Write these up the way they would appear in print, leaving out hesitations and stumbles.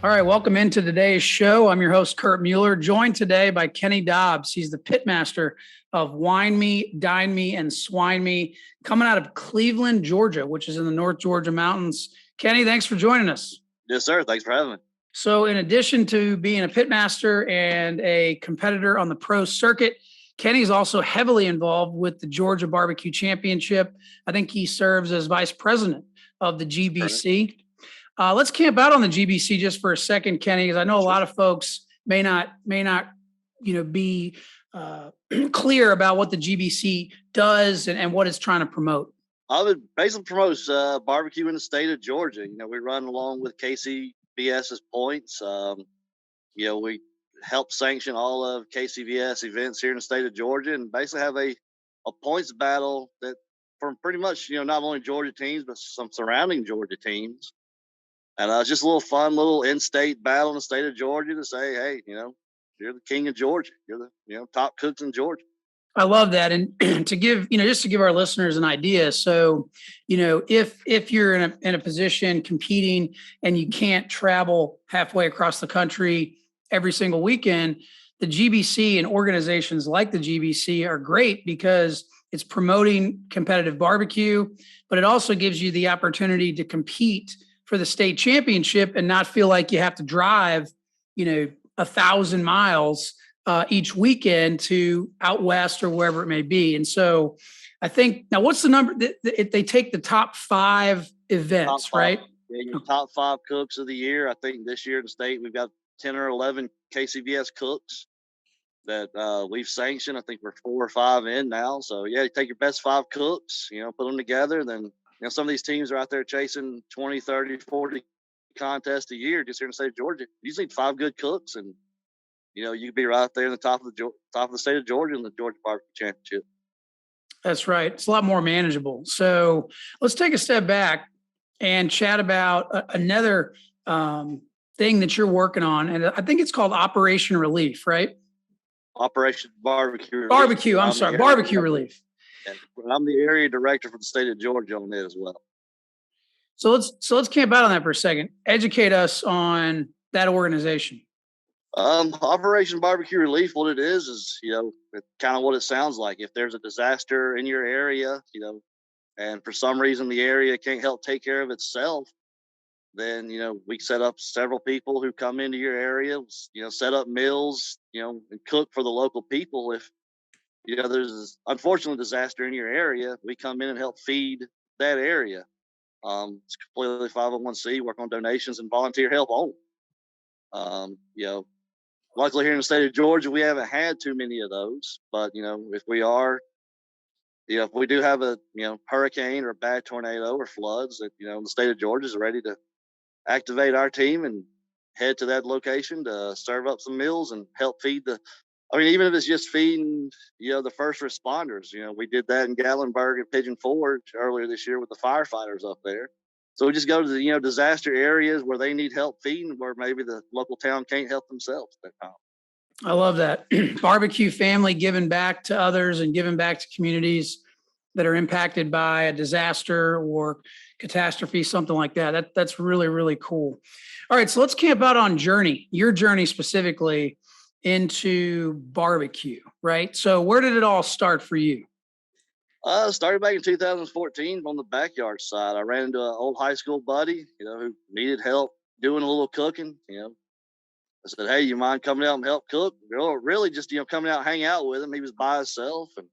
All right, welcome into today's show. I'm your host, Kurt Mueller, joined today by Kenny Dobbs. He's the Pitmaster of Wine Me, Dine Me, and Swine Me, coming out of Cleveland, Georgia, which is in the North Georgia mountains. Kenny, thanks for joining us. Yes, sir. Thanks for having me. So in addition to being a pitmaster and a competitor on the pro circuit, Kenny's also heavily involved with the Georgia Barbecue Championship. I think he serves as vice president of the GBC. Let's camp out on the GBC just for a second, Kenny, because I know a lot of folks may not, be clear about what the GBC does and what it's trying to promote. I would basically promote barbecue in the state of Georgia. We run along with KCVS's points. We help sanction all of KCVS events here in the state of Georgia, and basically have a points battle that from pretty much not only Georgia teams but some surrounding Georgia teams. And it's just a little fun, little in-state battle in the state of Georgia to say, hey, you're the king of Georgia. You're the top cooks in Georgia. I love that. And to give, just to give our listeners an idea. So, if you're in a position competing and you can't travel halfway across the country every single weekend, the GBC and organizations like the GBC are great because it's promoting competitive barbecue, but it also gives you the opportunity to compete for the state championship and not feel like you have to drive, 1,000 miles each weekend to out west or wherever it may be. And so I think now what's the number? If they take the top 5 events, top 5, right? Yeah, your top 5 cooks of the year. I think this year in the state, we've got 10 or 11 KCVS cooks that we've sanctioned. I think we're 4 or 5 in now. So yeah, you take your best 5 cooks, put them together. Then, some of these teams are out there chasing 20, 30, 40 contests a year just here in the state of Georgia. You just need 5 good cooks, and you could be right there in the top of the state of Georgia in the Georgia Barbecue Championship. That's right. It's a lot more manageable. So let's take a step back and chat about another thing that you're working on, and I think it's called Operation Relief, right? Operation Barbecue Relief. Barbecue Relief. And I'm the area director for the state of Georgia on it as well. So let's camp out on that for a second. Educate us on that organization. Operation Barbecue Relief, what it is kind of what it sounds like. If there's a disaster in your area, and for some reason the area can't help take care of itself, then, we set up several people who come into your area, set up meals, and cook for the local people. If, there's unfortunately disaster in your area, we come in and help feed that area. It's completely 501c, work on donations and volunteer help only. Luckily here in the state of Georgia, we haven't had too many of those, but, if we are, if we do have a, hurricane or a bad tornado or floods, that, the state of Georgia is ready to activate our team and head to that location to serve up some meals and help feed even if it's just feeding, the first responders. We did that in Gatlinburg and Pigeon Forge earlier this year with the firefighters up there. So we just go to the, disaster areas where they need help feeding, where maybe the local town can't help themselves at that time. I love that. Barbecue family giving back to others and giving back to communities that are impacted by a disaster or catastrophe, something like that. That's really, really cool. All right, so let's camp out on your journey specifically into barbecue, right? So where did it all start for you? Started back in 2014 on the backyard side. I ran into an old high school buddy, who needed help doing a little cooking. I said, hey, you mind coming out and help cook? Really just, coming out and hang out with him. He was by himself, and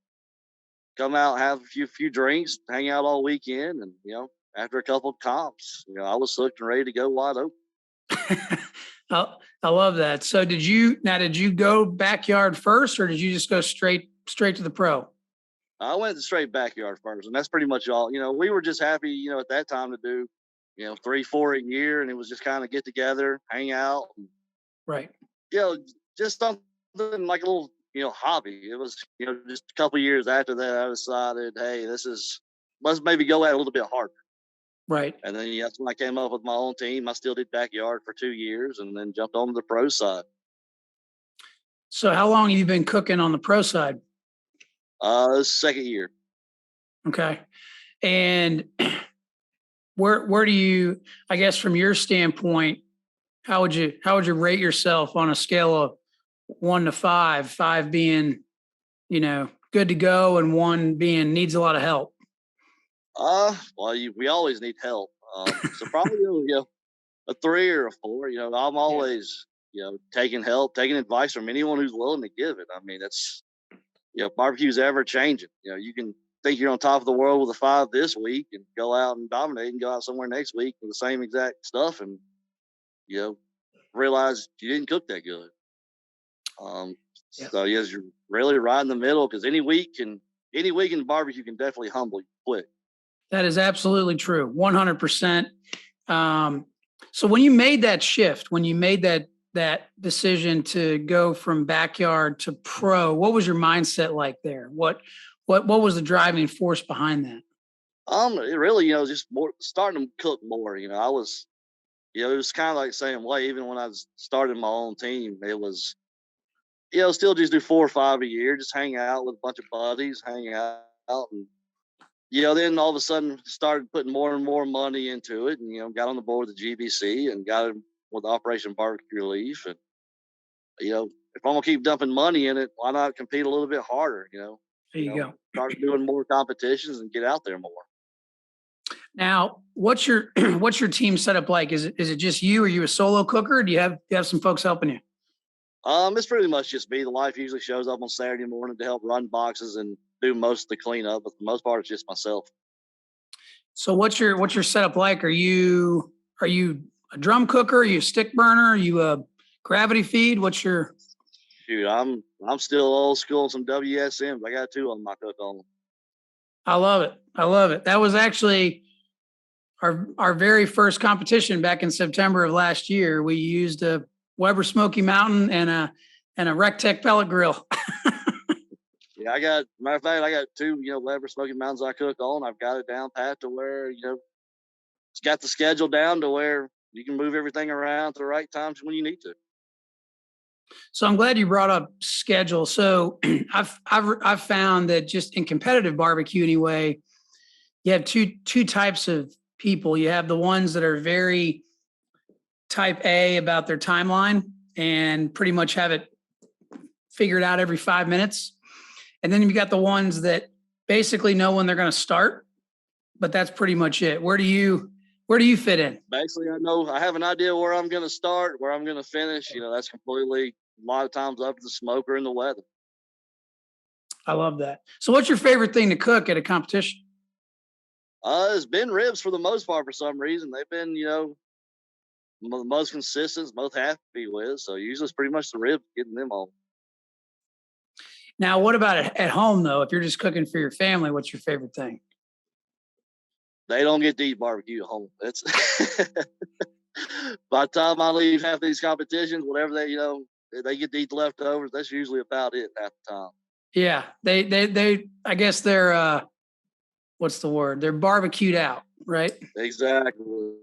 come out, have a few drinks, hang out all weekend. And, after a couple of comps, I was hooked and ready to go wide open. I love that. So did you go backyard first, or did you just go straight to the pro? I went straight backyard first, and that's pretty much all. We were just happy, at that time to do, 3-4 a year, and it was just kind of get together, hang out. Right. Just something like a little, hobby. It was, just a couple of years after that, I decided, hey, let's maybe go at it a little bit harder. Right. And then that's when I came up with my own team. I still did backyard for 2 years and then jumped on to the pro side. So how long have you been cooking on the pro side? Second year. Okay. And where do you, I guess from your standpoint, How would you rate yourself on a scale of 1 to 5? 5 being, good to go, and 1 being needs a lot of help. Well, we always need help. So probably a 3 or a 4. I'm always taking help, taking advice from anyone who's willing to give it. I mean, that's barbecue's ever changing. You can think you're on top of the world with a 5 this week and go out and dominate, and go out somewhere next week with the same exact stuff, and realize you didn't cook that good. So yes, you're really right in the middle, because any week in barbecue can definitely humble you quick. That is absolutely true. 100%. So when you made that shift, when you made that decision to go from backyard to pro, what was your mindset like there? What was the driving force behind that? It really, just more starting to cook more. I was, it was kind of like the same way. Even when I started my own team, it was, still just do 4 or 5 a year, just hang out with a bunch of buddies, hang out, and then all of a sudden started putting more and more money into it, and got on the board with the GBC and got it with Operation Barbeque Relief, and if I'm gonna keep dumping money in it, why not compete a little bit harder? There you go. Start doing more competitions and get out there more. Now, what's your what's your team setup like? Is it just you? Are you a solo cooker? Or do you have some folks helping you? It's pretty much just me. The wife usually shows up on Saturday morning to help run boxes and do most of the cleanup, but for the most part, it's just myself. So what's your setup like? Are you a drum cooker? Are you a stick burner? Are you a gravity feed? What's your Shoot, I'm still old school on some WSMs. I got 2 of them I cook on. I love it. I love it. That was actually our very first competition back in September of last year. We used a Weber Smoky Mountain and a Rectech pellet grill. Yeah, matter of fact, I got 2, Weber Smoky Mountains I cook on. I've got it down pat to where, it's got the schedule down to where you can move everything around at the right times when you need to. So I'm glad you brought up schedule. So I've found that just in competitive barbecue anyway, you have two types of people. You have the ones that are very type A about their timeline and pretty much have it figured out every 5 minutes. And then you've got the ones that basically know when they're going to start, but that's pretty much it. Where do you fit in? Basically, I have an idea where I'm going to start, where I'm going to finish. That's completely a lot of times up to the smoker and the weather. I love that. So what's your favorite thing to cook at a competition? It's been ribs for the most part. For some reason, they've been, the most consistent, most happy with. So usually it's pretty much the ribs, getting them on. Now, what about at home though? If you're just cooking for your family, what's your favorite thing? They don't get to eat barbecue at home. It's by the time I leave half these competitions, whatever they get to eat the leftovers. That's usually about it half the time. Yeah, they I guess they're what's the word? They're barbecued out, right? Exactly.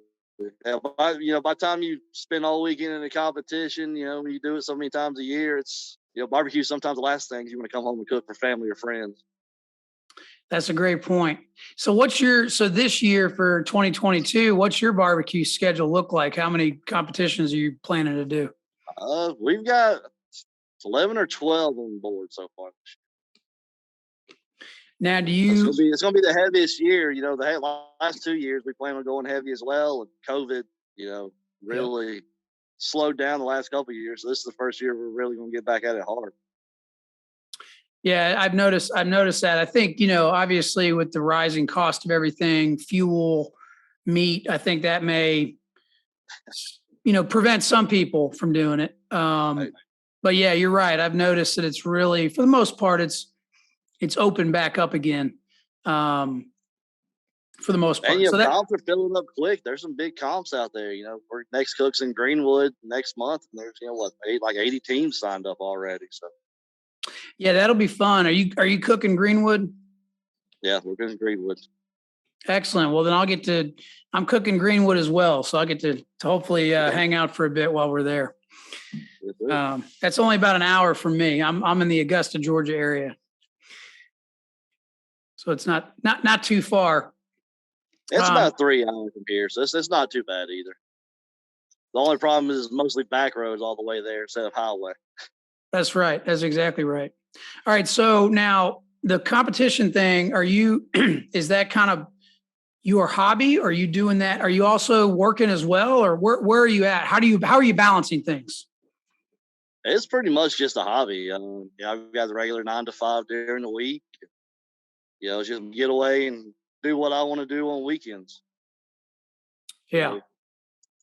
Yeah, by the time you spend all weekend in a competition, when you do it so many times a year, it's barbecue sometimes the last things you want to come home and cook for family or friends. That's a great point. So so this year for 2022, what's your barbecue schedule look like? How many competitions are you planning to do? We've got 11 or 12 on board so far. Now, it's gonna be the heaviest year. The last 2 years we plan on going heavy as well, and COVID, really slowed down the last couple of years. So this is the first year we're really gonna get back at it hard. Yeah, I've noticed that. I think, obviously with the rising cost of everything, fuel, meat, I think that may, prevent some people from doing it. Right. But yeah, you're right. I've noticed that it's really, for the most part, it's opened back up again. For the most part. And So comps are filling up quick. There's some big comps out there. We're next cooks in Greenwood next month, and there's 80 teams signed up already. So yeah, that'll be fun. Are you cooking Greenwood? yeah, we're going to Greenwood. Excellent. Well, then I'm cooking Greenwood as well. So I'll get to hopefully hang out for a bit while we're there. That's only about an hour from me. I'm in the Augusta, Georgia area. So it's not too far. It's about 3 hours from here. So it's not too bad either. The only problem is it's mostly back roads all the way there instead of highway. That's right. That's exactly right. All right. So now the competition thing, is that kind of your hobby? Or are you doing that? Are you also working as well? Or where are you at? How are you balancing things? It's pretty much just a hobby. I've got the regular 9 to 5 during the week. Just get away and do what I want to do on weekends. You Yeah. know,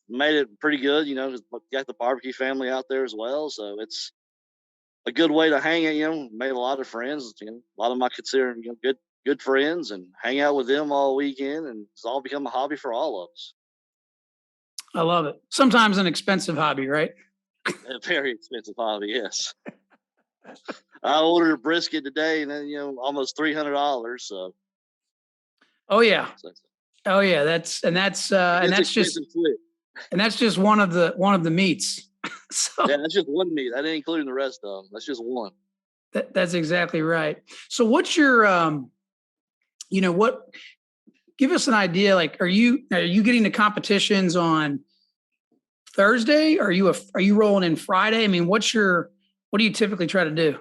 made it pretty good. Just got the barbecue family out there as well, so it's a good way to hang out. Made a lot of friends. A lot of them I consider good friends, and hang out with them all weekend, and it's all become a hobby for all of us. I love it. Sometimes an expensive hobby, right? A very expensive hobby, yes. I ordered a brisket today, and then almost $300. So, Oh yeah. so Oh yeah. That's expensive flip. and that's just one of the meats. So Yeah, that's just one meat. I didn't include the rest of them. That's just one. that's exactly right. So what's your what give us an idea, like are you getting to competitions on Thursday? Are you rolling in Friday? I mean, what do you typically try to do?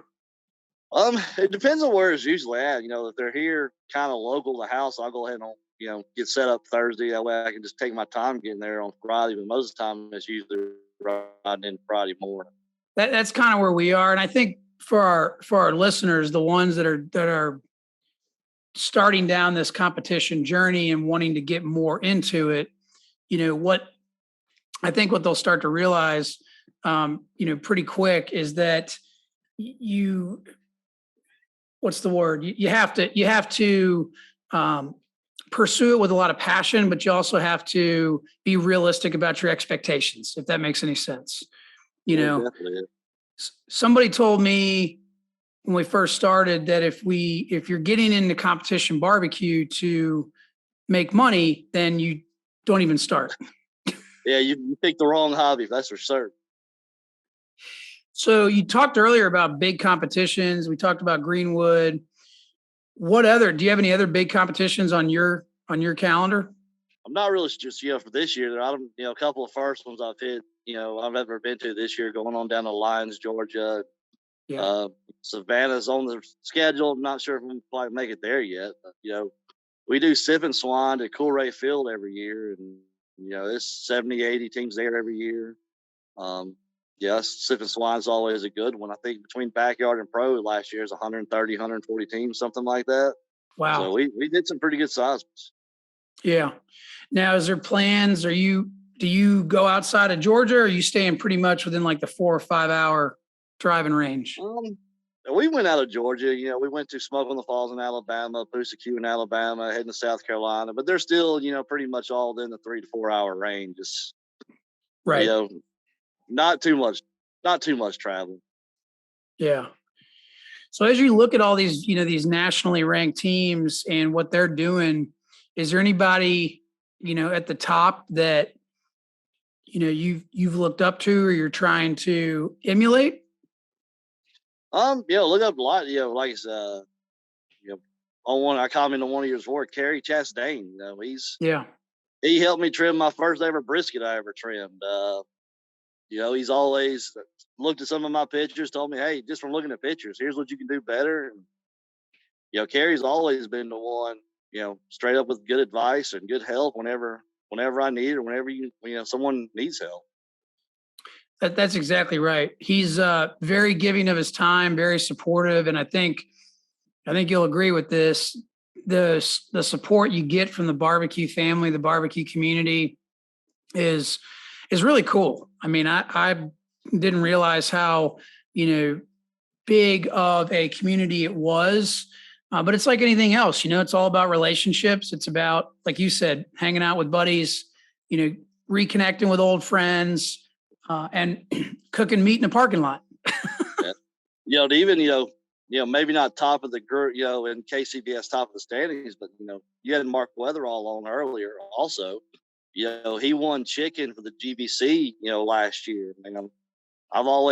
It depends on where it's usually at. If they're here kind of local to the house, I'll go ahead and get set up Thursday. That way I can just take my time getting there on Friday. But most of the time it's usually riding in Friday morning. That's kind of where we are. And I think for our listeners, the ones that are starting down this competition journey and wanting to get more into it, what I think what they'll start to realize, pretty quick is that what's the word? You have to pursue it with a lot of passion, but you also have to be realistic about your expectations, if that makes any sense. Definitely. Somebody told me when we first started that if you're getting into competition barbecue to make money, then you don't even start. Yeah, you picked the wrong hobby, that's for certain. So you talked earlier about big competitions. We talked about Greenwood. Do you have any other big competitions on your calendar? I'm not really just for this year. I don't a couple of first ones I've hit. I've never been to this year. Going on down to Lyons, Georgia. Yeah. Savannah's on the schedule. I'm not sure if we'll quite make it there yet. But, we do Sip and Swine at Coolray Field every year, and there's 70, 80 teams there every year. Sip and Swine's always a good one. I think between backyard and pro last year is 130, 140 teams, something like that. Wow. So we did some pretty good sizes. Yeah. Now, is there plans? Do you go outside of Georgia, or are you staying pretty much within like the 4 or 5 hour driving range? We went out of Georgia. We went to Smoke on the Falls in Alabama, Poosa in Alabama, heading to South Carolina, but they're still, pretty much all in the 3 to 4 hour range. Just, right. Not too much travel. Yeah. So as you look at all these, these nationally ranked teams and what they're doing, is there anybody, at the top that, you've looked up to or you're trying to emulate? Look up a lot, like on one, I comment on one of yours before, Kerry Chastain. He helped me trim my first ever brisket I ever trimmed. He's always looked at some of my pictures, told me, hey, just from looking at pictures, here's what you can do better. And, Kerry's always been the one, straight up with good advice and good help whenever I need it, or whenever someone needs help. That's exactly right. He's very giving of his time, very supportive, and I think you'll agree with this. The support you get from the barbecue family, the barbecue community, is really cool. I mean, I didn't realize how big of a community it was, but it's like anything else. It's all about relationships. It's about, like you said, hanging out with buddies, reconnecting with old friends. And cooking meat in a parking lot. Yeah. Even, maybe not top of the group, in KCBS top of the standings, but, you had Mark Weatherall on earlier also. He won chicken for the GBC, last year.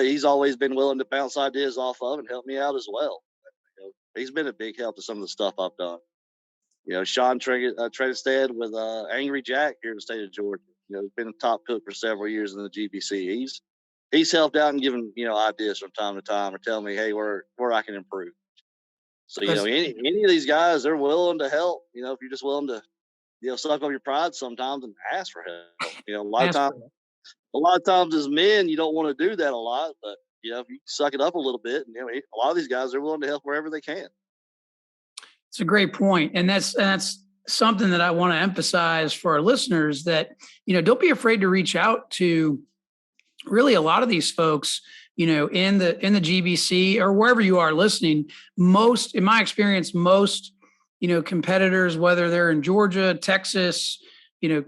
He's always been willing to bounce ideas off of and help me out as well. He's been a big help to some of the stuff I've done. Sean Trinstead with Angry Jack here in the state of Georgia. been a top cook for several years in the GBC. He's helped out and given, ideas from time to time or tell me, hey, where I can improve. So, any of these guys, they're willing to help, if you're just willing to, suck up your pride sometimes and ask for help. A lot of times as men, you don't want to do that a lot, but if you suck it up a little bit, and a lot of these guys are willing to help wherever they can. It's a great point, and that's something that I want to emphasize for our listeners, that don't be afraid to reach out to really a lot of these folks, in the GBC or wherever you are listening. In my experience, most competitors, whether they're in Georgia, Texas,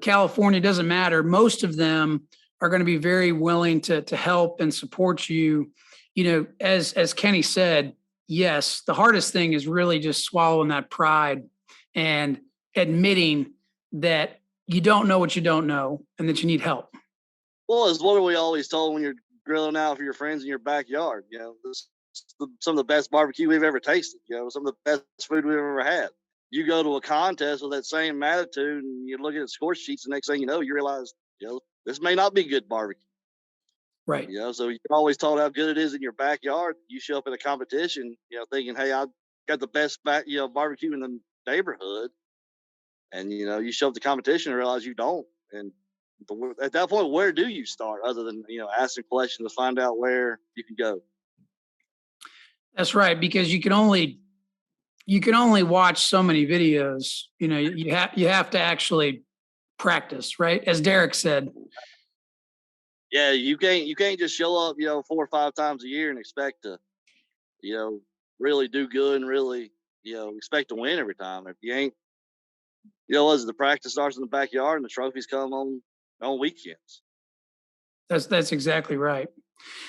California, doesn't matter. Most of them are going to be very willing to help and support you. As Kenny said, yes, the hardest thing is really just swallowing that pride and admitting that you don't know what you don't know and that you need help. Well, it's what we always told when you're grilling out for your friends in your backyard. This is some of the best barbecue we've ever tasted. Some of the best food we've ever had. You go to a contest with that same attitude and you're looking at score sheets, the next thing you know, you realize, this may not be good barbecue. Right. So you're always told how good it is in your backyard. You show up at a competition, thinking, hey, I got the best barbecue in the neighborhood. And, you show up the competition and realize you don't. And at that point, where do you start other than, asking questions to find out where you can go? That's right. Because you can only watch so many videos. You have to actually practice, right? As Derek said. Yeah, you can't just show up, 4 or 5 times a year and expect to, really do good and really, expect to win every time. If you ain't, as the practice starts in the backyard and the trophies come on weekends. That's exactly right.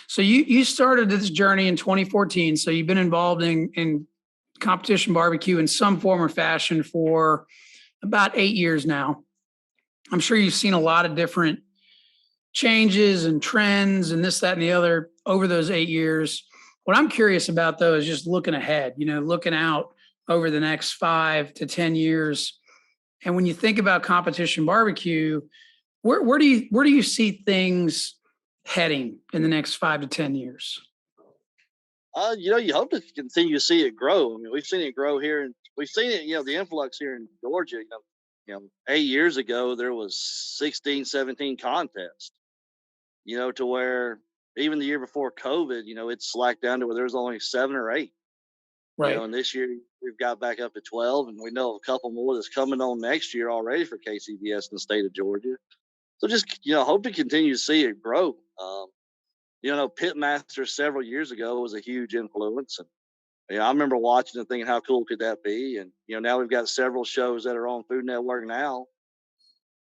So you started this journey in 2014. So you've been involved in competition barbecue in some form or fashion for about 8 years now. I'm sure you've seen a lot of different changes and trends and this, that, and the other over those 8 years. What I'm curious about, though, is just looking ahead, looking out over the next 5 to 10 years. And when you think about competition barbecue, where do you see things heading in the next 5 to 10 years? You hope to continue to see it grow. I mean, we've seen it grow here, and we've seen it, the influx here in Georgia. 8 years ago, there was 16, 17 contests, to where even the year before COVID, it slacked down to where there's only 7 or 8. Right. And this year we've got back up to 12, and we know a couple more that's coming on next year already for KCBS in the state of Georgia. So just, hope to continue to see it grow. Pitmaster several years ago was a huge influence. And, I remember watching and thinking, how cool could that be? And, now we've got several shows that are on Food Network now.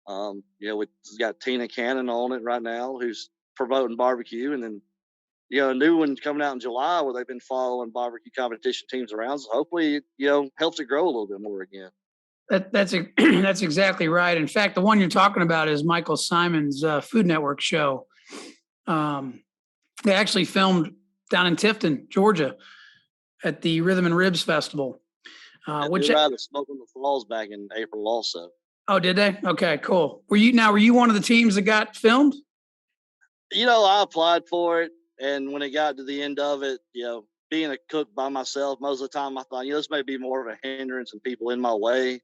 We've got Tina Cannon on it right now, who's promoting barbecue. And then, a new one coming out in July where they've been following barbecue competition teams around. So hopefully, helps it grow a little bit more again. That's exactly right. In fact, the one you're talking about is Michael Simon's Food Network show. They actually filmed down in Tifton, Georgia, at the Rhythm and Ribs Festival. Which I was smoking the falls back in April also. Oh, did they? Okay, cool. Were you one of the teams that got filmed? I applied for it, and when it got to the end of it, being a cook by myself, most of the time I thought, this may be more of a hindrance and people in my way.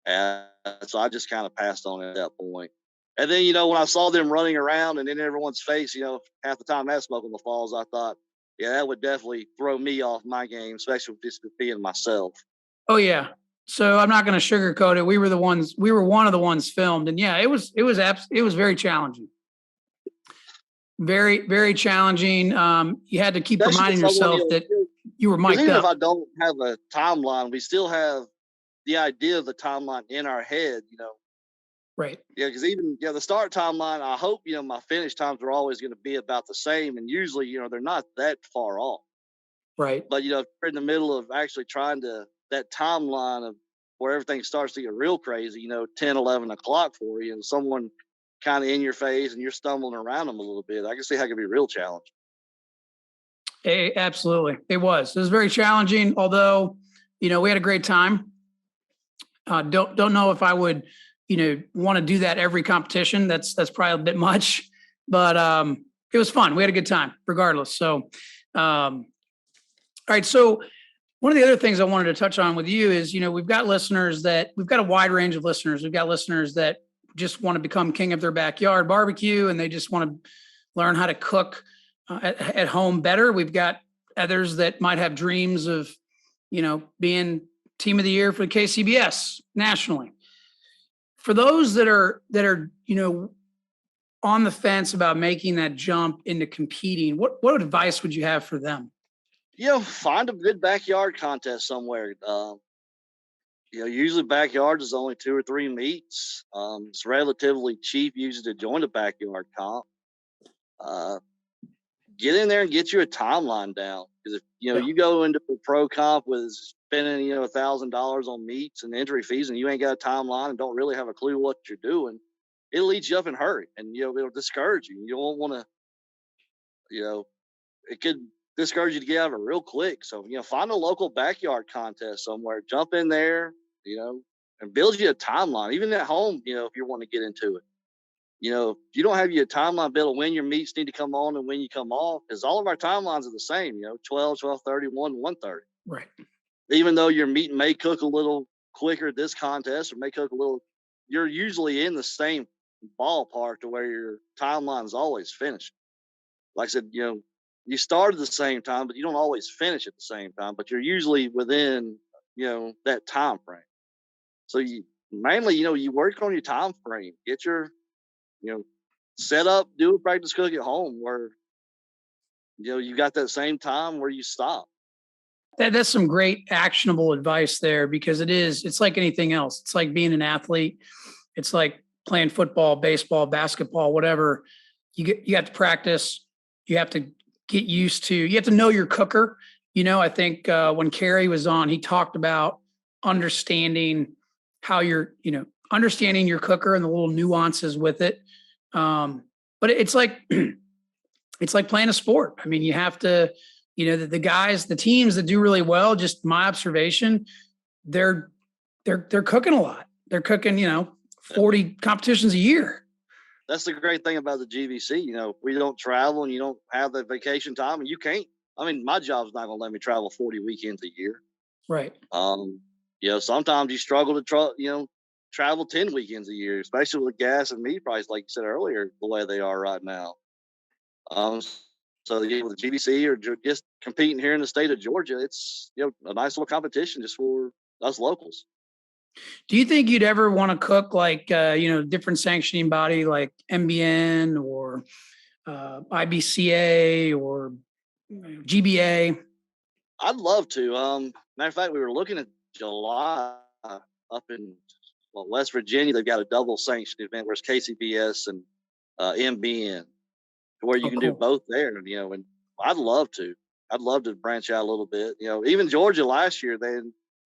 And so I just kind of passed on it at that point. And then, when I saw them running around and in everyone's face, half the time at Smoking the Falls, I thought, yeah, that would definitely throw me off my game, especially with just being myself. Oh, yeah. So I'm not going to sugarcoat it. We were one of the ones filmed. And yeah, it was very challenging. Very, very challenging. You had to keep reminding yourself that you were mic'd up. Even if I don't have a timeline, we still have the idea of the timeline in our head, Right. Yeah, because even the start timeline, I hope my finish times are always going to be about the same, and usually they're not that far off. Right. But if you're in the middle of actually trying to that timeline of where everything starts to get real crazy, 10, 11 o'clock for you, and someone kind of in your face and you're stumbling around them a little bit, I can see how it could be real challenging. Absolutely, it was very challenging. Although we had a great time. Don't know if I would want to do that every competition. That's probably a bit much, but it was fun. We had a good time regardless. So, all right. So one of the other things I wanted to touch on with you is, we've got a wide range of listeners. We've got listeners that just want to become king of their backyard barbecue, and they just want to learn how to cook at home better. We've got others that might have dreams of, being team of the year for the KCBS nationally. For those that are, on the fence about making that jump into competing, what advice would you have for them? Find a good backyard contest somewhere. Usually backyards is only 2 or 3 meets. It's relatively cheap usually to join a backyard comp. Get in there and get you a timeline down. Because if you go into a pro comp with spending $1,000 on meats and entry fees, and you ain't got a timeline and don't really have a clue what you're doing, it'll eat you up in a hurry, and it'll discourage you. You won't want to, it could discourage you to get out of it real quick. So find a local backyard contest somewhere, jump in there, and build you a timeline. Even at home, if you want to get into it. If you don't have your timeline built of when your meets need to come on and when you come off, because all of our timelines are the same, 12, 12:30, 1:30. Right. Even though your meat may cook a little quicker at this contest or may cook a little, you're usually in the same ballpark to where your timeline's always finished. Like I said, you start at the same time, but you don't always finish at the same time, but you're usually within, that time frame. So you mainly, you work on your time frame, get your, set up, do a practice cook at home where, you got that same time where you stop. That's some great actionable advice there, because it's like anything else. It's like being an athlete. It's like playing football, baseball, basketball, whatever. You have to practice. You have to get used to, you have to know your cooker. I think when Kerry was on, he talked about understanding how understanding your cooker and the little nuances with it. But it's like, it's like playing a sport. I mean, you have to, the teams that do really well, just my observation, they're cooking a lot. They're cooking, 40 competitions a year. That's the great thing about the GVC. We don't travel and you don't have the vacation time, and you can't. I mean, my job's not going to let me travel 40 weekends a year. Right. Sometimes you struggle to travel 10 weekends a year, especially with gas and meat prices, like you said earlier, the way they are right now. So with the GVC or just competing here in the state of Georgia, it's a nice little competition just for us locals. Do you think you'd ever want to cook like different sanctioning body like MBN or IBCA or GBA? I'd love to. Matter of fact, we were looking at July up in West Virginia. They've got a double sanctioned event where it's KCBS and MBN, where you can do both there. And I'd love to. I'd love to branch out a little bit. Even Georgia last year,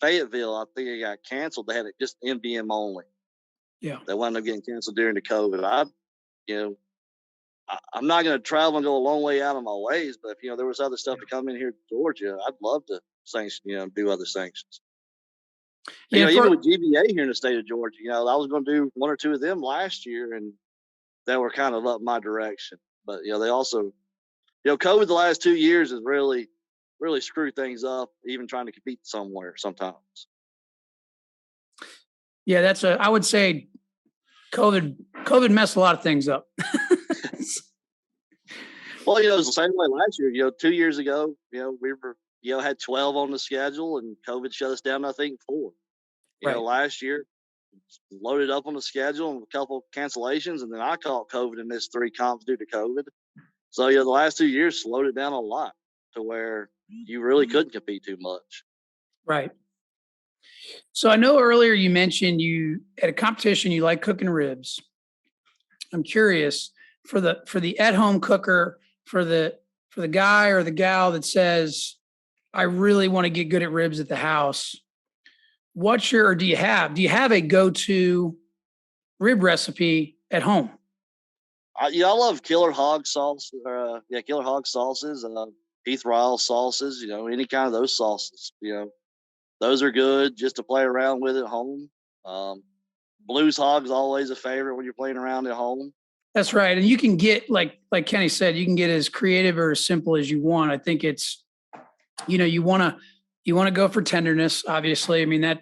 Fayetteville, I think it got canceled. They had it just MBM only. Yeah. They wound up getting canceled during the COVID. I'm not going to travel and go a long way out of my ways, but if there was other stuff to come in here to Georgia, I'd love to sanction, do other sanctions. Yeah, even with GBA here in the state of Georgia, I was going to do 1 or 2 of them last year, and they were kind of up my direction. But they also, COVID the last 2 years has really screwed things up, even trying to compete somewhere sometimes. Yeah, I would say COVID messed a lot of things up. Well, it was the same way last year. 2 years ago, we were, had 12 on the schedule, and COVID shut us down, I think, 4. Right. Last year, loaded up on the schedule and a couple of cancellations, and then I caught COVID and missed 3 comps due to COVID. So, the last 2 years slowed it down a lot to where you really couldn't compete too much. Right. So I know earlier you mentioned you at a competition, you like cooking ribs. I'm curious for the at-home cooker, for the guy or the gal that says, I really want to get good at ribs at the house. Do you have a go-to rib recipe at home? I love killer hog sauce. Killer hog sauces, Heath Ryle sauces, any kind of those sauces, those are good just to play around with at home. Blues hog's always a favorite when you're playing around at home. That's right. And you can get, like Kenny said, you can get as creative or as simple as you want. I think it's, you want to go for tenderness, obviously. I mean, that,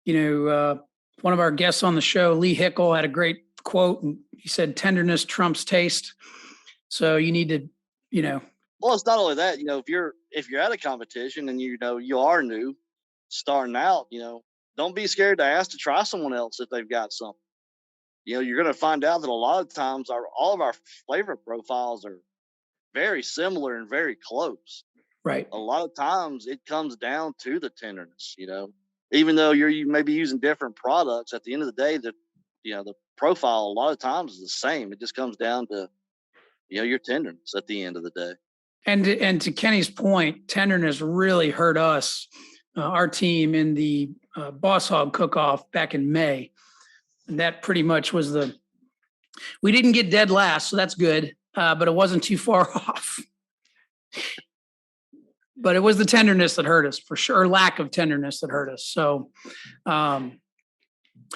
one of our guests on the show, Lee Hickle, had a great quote, and he said, tenderness trumps taste. So you need to, Well, it's not only that, if you're at a competition and you are new, starting out, don't be scared to ask to try someone else if they've got something. You're going to find out that a lot of times all of our flavor profiles are very similar and very close. Right. A lot of times it comes down to the tenderness, even though you may be using different products, at the end of the day, the profile a lot of times is the same. It just comes down to, your tenderness at the end of the day. And to Kenny's point, tenderness really hurt us, our team, in the Boss Hog Cook-Off back in May. And that pretty much was we didn't get dead last, so that's good, but it wasn't too far off. But it was the tenderness that hurt us, for sure, lack of tenderness that hurt us. So, and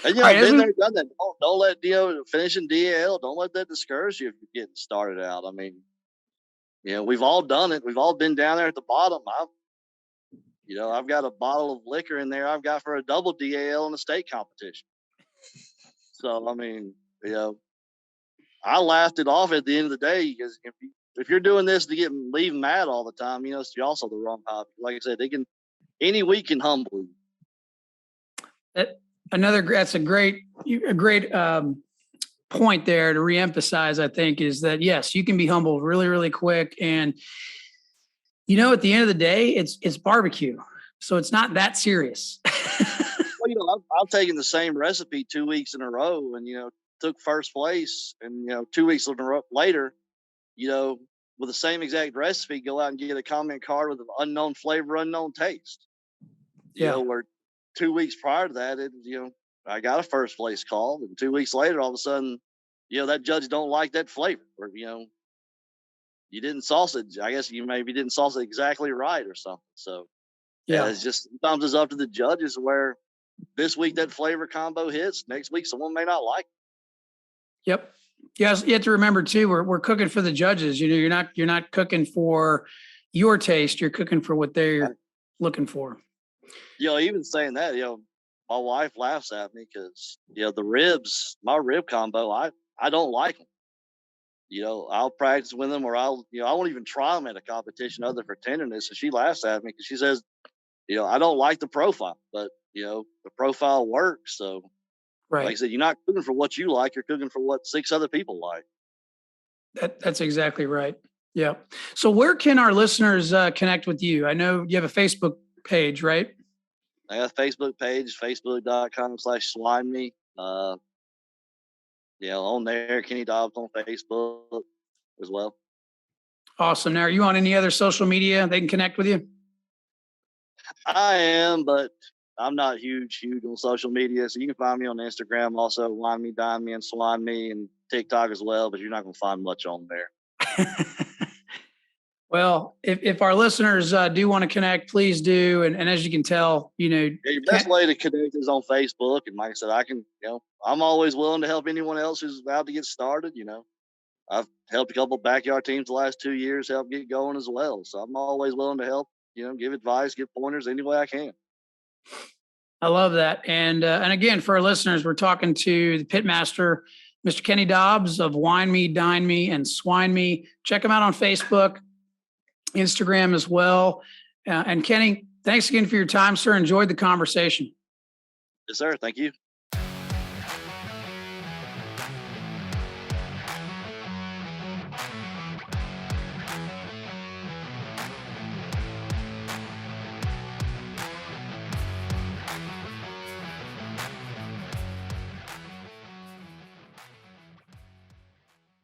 I've been there, done that. Don't let finishing DL. Don't let that discourage you if you're getting started out. I mean, we've all done it. We've all been down there at the bottom. I've got a bottle of liquor in there I've got for a double DAL in a state competition. So, I mean, I laughed it off at the end of the day, because if you're doing this to leave mad all the time, it's also the wrong hobby. Like I said, any week can humble you. That's a great point there to reemphasize, I think, is that, yes, you can be humbled really, really quick. And, at the end of the day, it's barbecue. So it's not that serious. Well, I've taken the same recipe 2 weeks in a row and, took first place, and, 2 weeks later, with the same exact recipe, go out and get a comment card with an unknown flavor, unknown taste. Where 2 weeks prior to that, I got a first place call, and 2 weeks later, all of a sudden, that judge don't like that flavor, or, you didn't sauce it. I guess you maybe didn't sauce it exactly right or something. So it's just, sometimes it's up to the judges, where this week that flavor combo hits, next week someone may not like it. Yep. Yes, you have to remember too, we're cooking for the judges. You're not cooking for your taste. You're cooking for what they're looking for. Even saying that, my wife laughs at me because, the ribs, my rib combo, I don't like them. I'll practice with them, or I won't even try them at a competition other for tenderness. And she laughs at me because she says, I don't like the profile, but, the profile works. So, right. Like I said, you're not cooking for what you like. You're cooking for what 6 other people like. That's exactly right. Yeah. So where can our listeners connect with you? I know you have a Facebook page, right? I got a Facebook page, facebook.com/Swine Me. On there, Kenny Dobbs on Facebook as well. Awesome. Now, are you on any other social media they can connect with you? I am, but I'm not huge on social media. So you can find me on Instagram, also Wine Me, Dine Me, and Swine Me, and TikTok as well, but you're not going to find much on there. Well, if our listeners do want to connect, please do. And as you can tell, your best way to connect is on Facebook. And like I said, I'm always willing to help anyone else who's about to get started. I've helped a couple backyard teams the last 2 years help get going as well. So I'm always willing to help, give advice, give pointers any way I can. I love that. And again, for our listeners, we're talking to the Pitmaster, Mr. Kenny Dobbs of Wine Me, Dine Me, and Swine Me. Check him out on Facebook, Instagram as well. And Kenny, thanks again for your time, sir. Enjoyed the conversation. Yes, sir. Thank you.